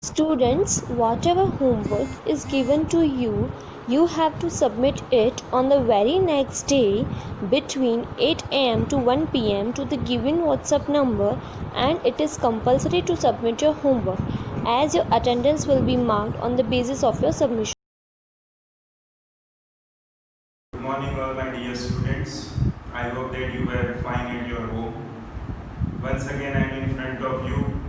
Students, whatever homework is given to you, you have to submit it on the very next day between 8 am to 1 pm to the given WhatsApp number, and it is compulsory to submit your homework as your attendance will be marked on the basis of your submission. Good morning, all my dear students. I hope that you were fine at your home. Once again, I am in front of you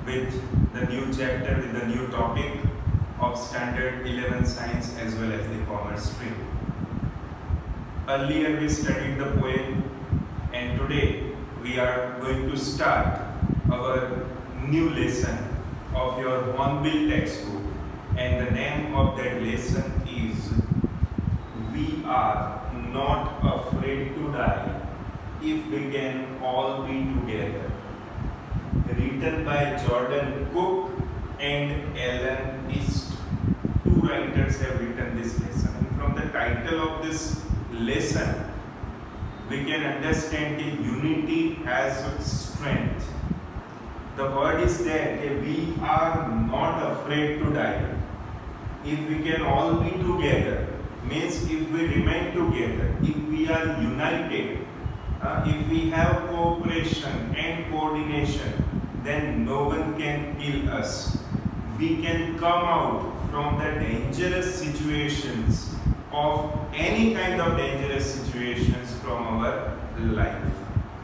with the new chapter, with the new topic of Standard 11 Science as well as the Commerce stream. Earlier, we studied the poem, and today we are going to start our new lesson of your Hornbill textbook, and the name of that lesson is We Are Not Afraid to Die If We Can All Be Together. Written by Jordan Cook and Alan East. Two writers have written this lesson. And from the title of this lesson, we can understand that unity has strength. The word is there, we are not afraid to die. If we can all be together, means if we remain together, if we are united, if we have cooperation and coordination, then no one can kill us. We can come out from the dangerous situations of any kind of dangerous situations from our life.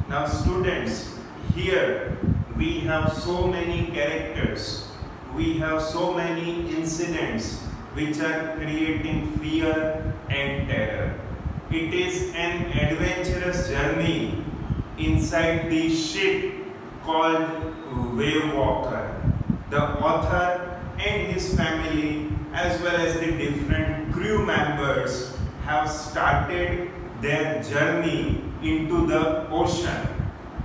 Now students, here we have so many characters, we have so many incidents which are creating fear and terror. It is an adventurous journey inside the ship called Wave Walker. The author and his family, as well as the different crew members, have started their journey into the ocean.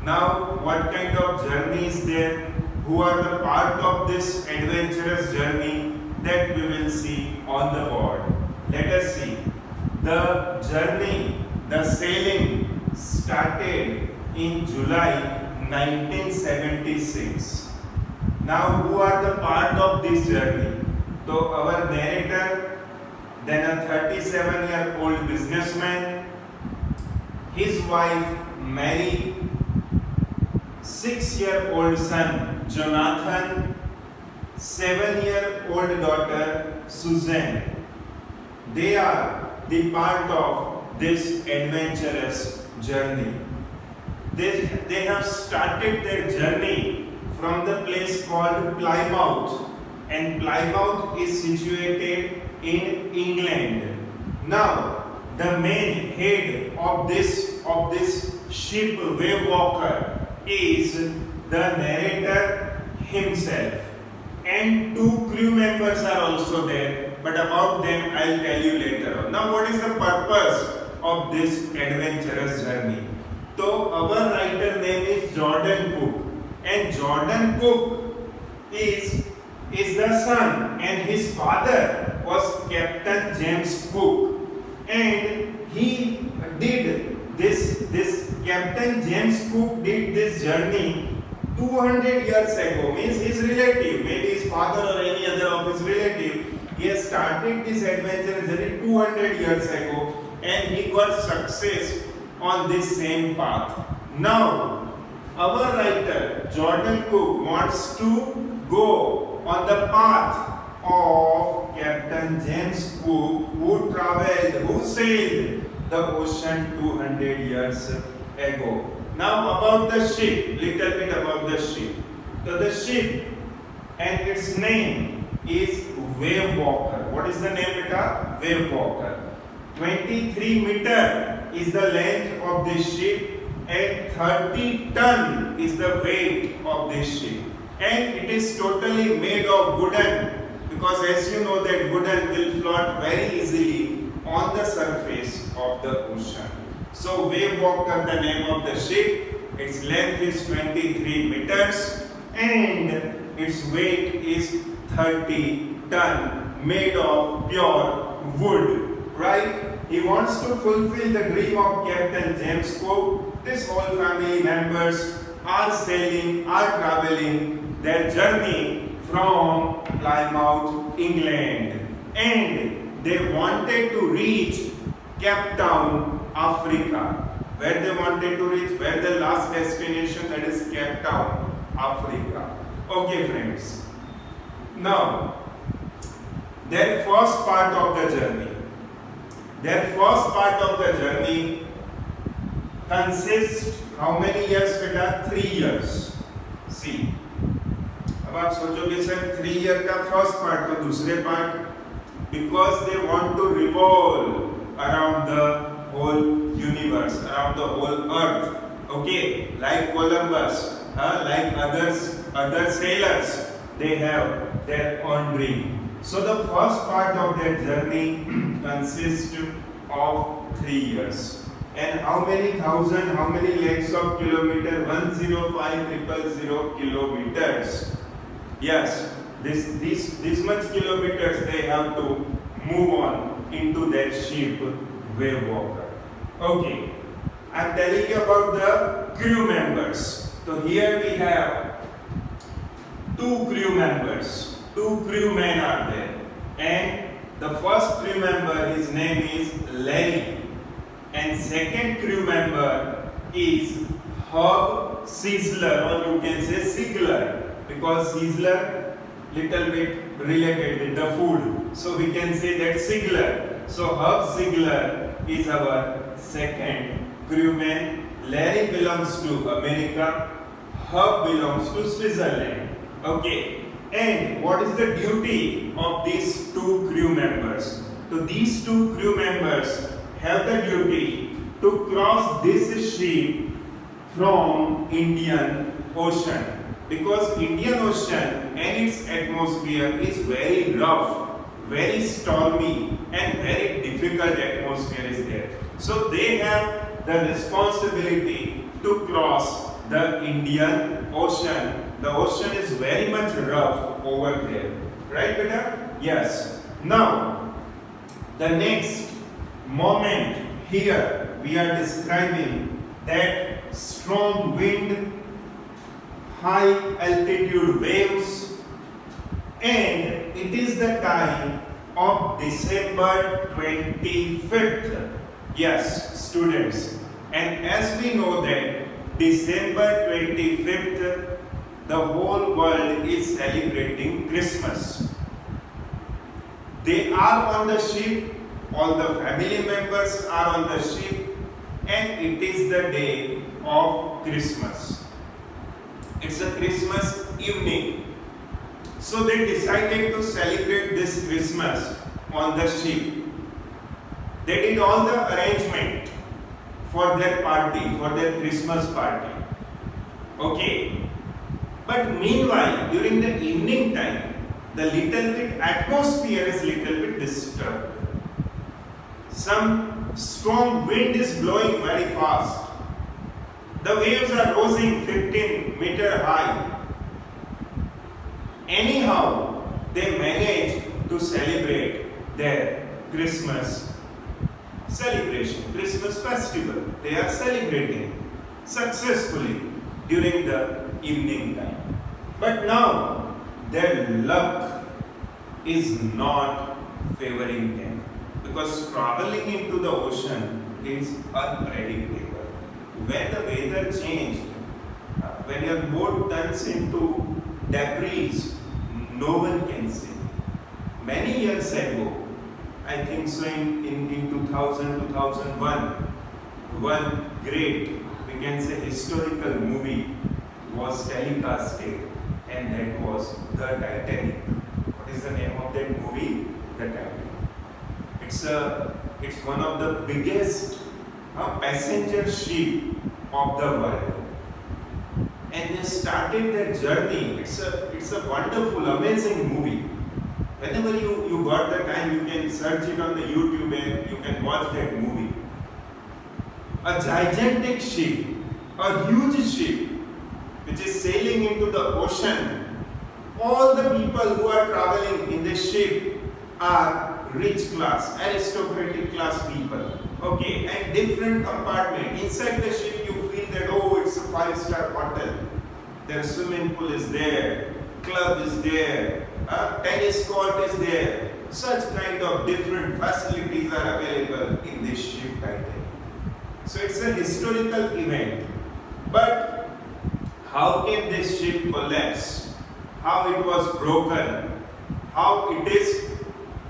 Now, what kind of journey is there? Who are the part of this adventurous journey? That we will see on the board. Let us see. The journey, the sailing started in July 1976. Now, who are the part of this journey? So, our narrator, then a 37-year-old businessman, his wife Mary, 6-year-old son Jonathan, 7-year-old daughter Susan. They are the part of this adventurous journey. They have started their journey from the place called Plymouth, and Plymouth is situated in England. Now, the main head of this ship Wave Walker is the narrator himself. And two crew members are also there, but about them I'll tell you later on. Now, what is the purpose of this adventurous journey? So, our writer name is Jordan Cook, and Jordan Cook is the son, and his father was Captain James Cook, and he did this Captain James Cook did this journey 200 years ago, means his relative, maybe his father or any other of his relative, he has started this adventure journey 200 years ago, and he got success on this same path. Now, our writer Jordan Cook wants to go on the path of Captain James Cook, who traveled, who sailed the ocean 200 years ago. Now about the ship, little bit about the ship. So the ship and its name is Wave Walker. What is the name, beta? Wave Walker. 23 meter is the length of this ship, and 30 ton is the weight of this ship. And it is totally made of wooden, because as you know that wooden will float very easily on the surface of the ocean. So Wave Walker, the name of the ship, its length is 23 meters and its weight is 30 ton, made of pure wood, right? He wants to fulfill the dream of Captain James Cook. This whole family members are sailing, are traveling their journey from Plymouth, England, and they wanted to reach Cape Town, Africa. Where they wanted to reach? Where the last destination, that is Cape Town, Africa. Okay, friends. Now, their first part of the journey. Their first part of the journey consists how many years बेटा? 3 years. See. अब आप सोचोगे sir 3 year का first part तो दूसरे part because they want to revolve around the whole universe, around the whole earth. Okay, like Columbus, like other sailors, they have their own dream. So the first part of their journey consists of 3 years. And how many lakhs of kilometers? 105,000 kilometers. Yes, this much kilometers they have to move on into their ship Wave Walker. Okay, I am telling you about the crew members. So here we have 2 crew members. 2 crewmen are there, and the first crew member, his name is Larry, and second crew member is Hub Sizzler, or you can say Sigler, because Sizzler little bit related with the food, so we can say that Sigler. So Hub Sigler is our second crewman. Larry belongs to America, Hub belongs to Switzerland. Okay. And what is the duty of these 2 crew members? So these 2 crew members have the duty to cross this ship from Indian Ocean, because Indian Ocean and its atmosphere is very rough, very stormy, and very difficult atmosphere is there. So they have the responsibility to cross the Indian Ocean. The ocean is very much rough over there. Right, beta? Yes. Now, the next moment here we are describing that strong wind, high altitude waves, and it is the time of December 25th. Yes, students. And as we know that December 25th, the whole world is celebrating Christmas. They are on the ship, all the family members are on the ship, and it is the day of Christmas. It's a Christmas evening. So they decided to celebrate this Christmas on the ship. They did all the arrangement for their party, for their Christmas party. Okay. But meanwhile, during the evening time, the little bit atmosphere is little bit disturbed. Some strong wind is blowing very fast. The waves are rising 15-meter high. Anyhow, they managed to celebrate their Christmas celebration, Christmas festival. They are celebrating successfully during the evening time. But now their luck is not favoring them, because traveling into the ocean is unpredictable. When the weather changed, when your boat turns into debris, no one can see. Many years ago, I think so in 2000, 2001, one great, we can say, historical movie was telecasted, and that was The Titanic. What is the name of that movie? The Titanic. It's one of the biggest passenger ship of the world. And they started their journey. It's a wonderful, amazing movie. Whenever you got the time, you can search it on the YouTube and you can watch that movie. A gigantic ship, a huge ship, which is sailing into the ocean. All the people who are traveling in this ship are rich class, aristocratic class people. Okay, and different compartment. Inside the ship you feel that, oh, it's a 5-star hotel. Their swimming pool is there. club is there, tennis court is there. Such kind of different facilities are available in this ship Titanic. So it's a historical event. But how can this ship collapse? How it was broken? How it is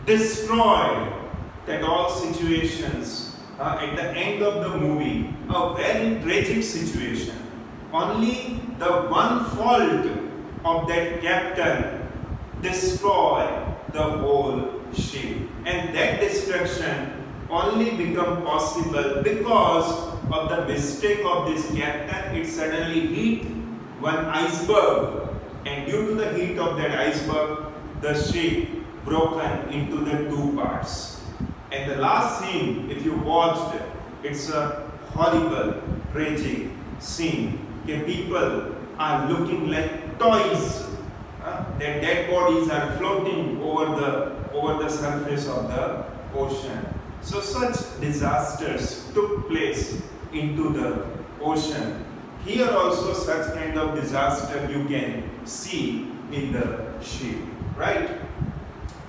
destroyed? At all situations, at the end of the movie, a very tragic situation. Only the one fault of that captain destroy the whole ship, and that destruction only become possible because of the mistake of this captain. It suddenly hit one iceberg, and due to the heat of that iceberg, the ship broken into the two parts. And the last scene, if you watched, it's a horrible, tragic scene. Okay, people are looking like toys. Their dead bodies are floating over the surface of the ocean. So such disasters took place into the ocean. Here also such kind of disaster you can see in the ship, right?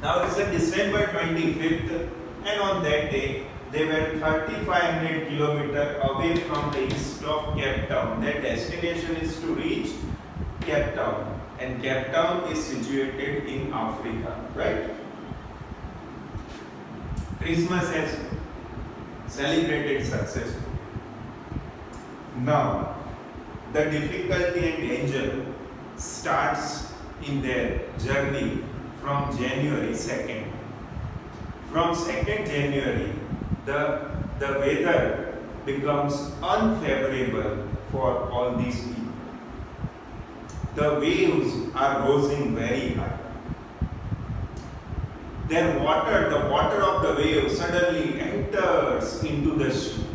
Now it's a December 25th, and on that day they were 3,500 kilometers away from the east of Cape Town. Their destination is to reach Cape Town, and Cape Town is situated in Africa, right? Christmas has celebrated successfully. Now, the difficulty and danger starts in their journey from January 2nd. From 2nd January, the weather becomes unfavorable for all these people. The waves are rising very high. The water of the wave suddenly enters into the ship.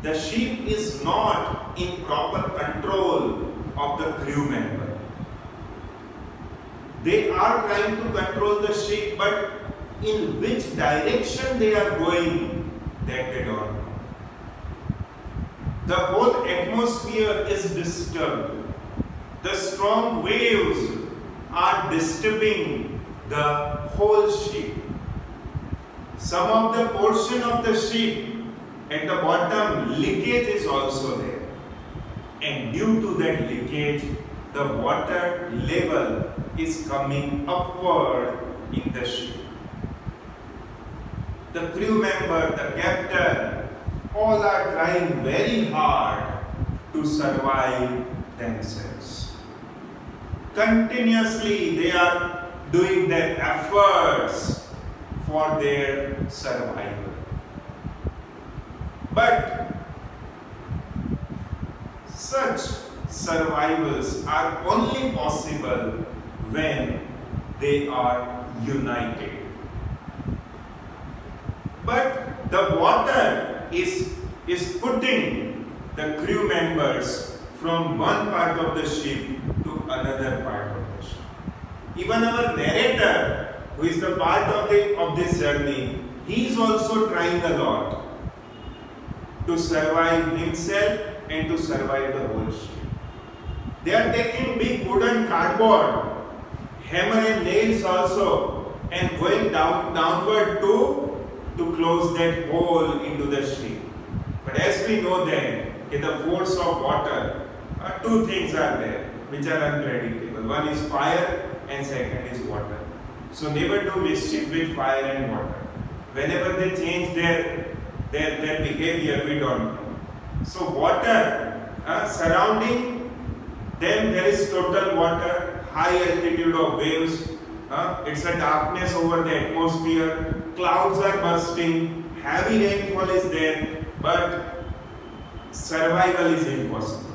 The ship is not in proper control of the crew member. They are trying to control the ship, but in which direction they are going, that they don't know. The whole atmosphere is disturbed. The strong waves are disturbing the whole ship. Some of the portion of the ship at the bottom, leakage is also there. And due to that leakage, the water level is coming upward in the ship. The crew member, the captain, all are trying very hard to survive themselves. Continuously they are doing their efforts for their survival. But such survivals are only possible when they are united. But the water is putting the crew members from one part of the ship to another part of the ship. Even our narrator, who is the part of this journey, he is also trying a lot to survive himself and to survive the whole ship. They are taking big wooden cardboard, hammer and nails also, and going downward to close that hole into the ship. But as we know that in the force of water, two things are there which are unpredictable. One is fire and second is water. So never do mischief with fire and water. Whenever they change their behavior, we don't know. So water surrounding them, there is total water, high altitude of waves. It's a darkness over the atmosphere. Clouds are bursting. Heavy rainfall is there, but survival is impossible.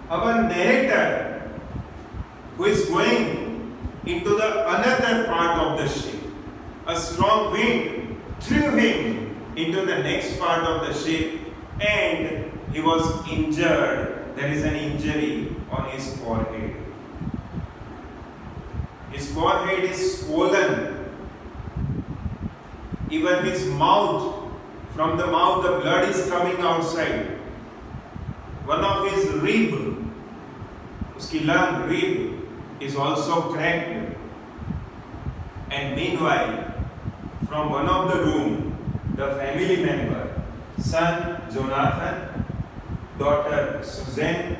Our narrator, who is going into the another part of the ship, a strong wind threw him into the next part of the ship, and he was injured. There is an injury on his forehead. His forehead is swollen. Even his mouth, from the mouth the blood is coming outside. One of his rib skeleton rib is also cracked. And meanwhile, from one of the room, the family member, son Jonathan, daughter Suzanne,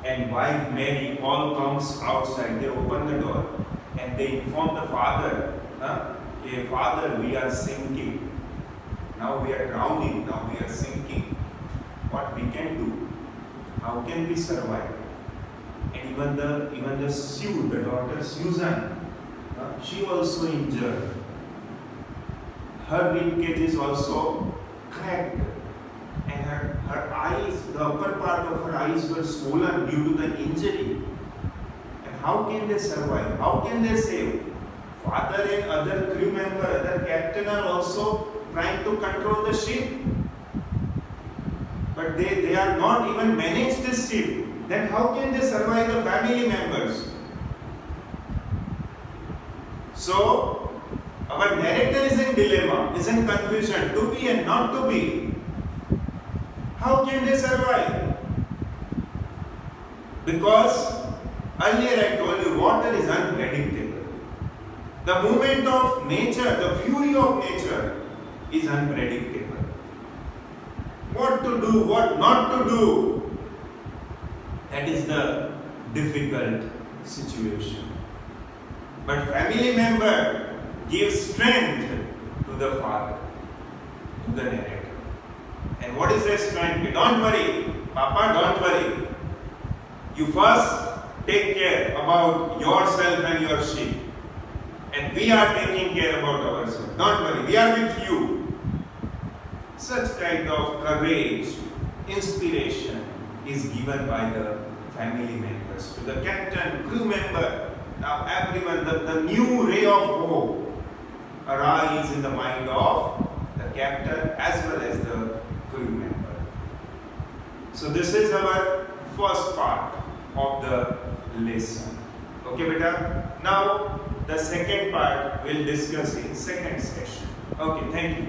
and wife Mary all comes outside. They open the door and they inform the father, "Hey, father, we are sinking. Now we are drowning. Now we are sinking. What we can do? How can we survive?" And even the Sue, the daughter Susan, she also injured. Her rib cage is also cracked, and her eyes, the upper part of her eyes were swollen due to the injury. And how can they survive? How can they save? Father and other crew member, other captain are also trying to control the ship. But they are not even manage this ship. Then how can they survive the family members? So, our narrator is in dilemma, is in confusion, to be and not to be. How can they survive? Because earlier I told you water is unpredictable. The movement of nature, the fury of nature is unpredictable. What to do, what not to do, that is the difficult situation. But family member gives strength to the father, to the narrator. And what is their strength? Don't worry, Papa, don't worry. You first take care about yourself and your sheep. And we are taking care about ourselves. Don't worry, we are with you. Such kind of courage, inspiration is given by the family members to the captain, crew member. Now everyone, the new ray of hope arises in the mind of the captain as well as the crew member. So this is our first part of the lesson. Okay, beta? Now the second part we'll discuss in second session. Okay, thank you.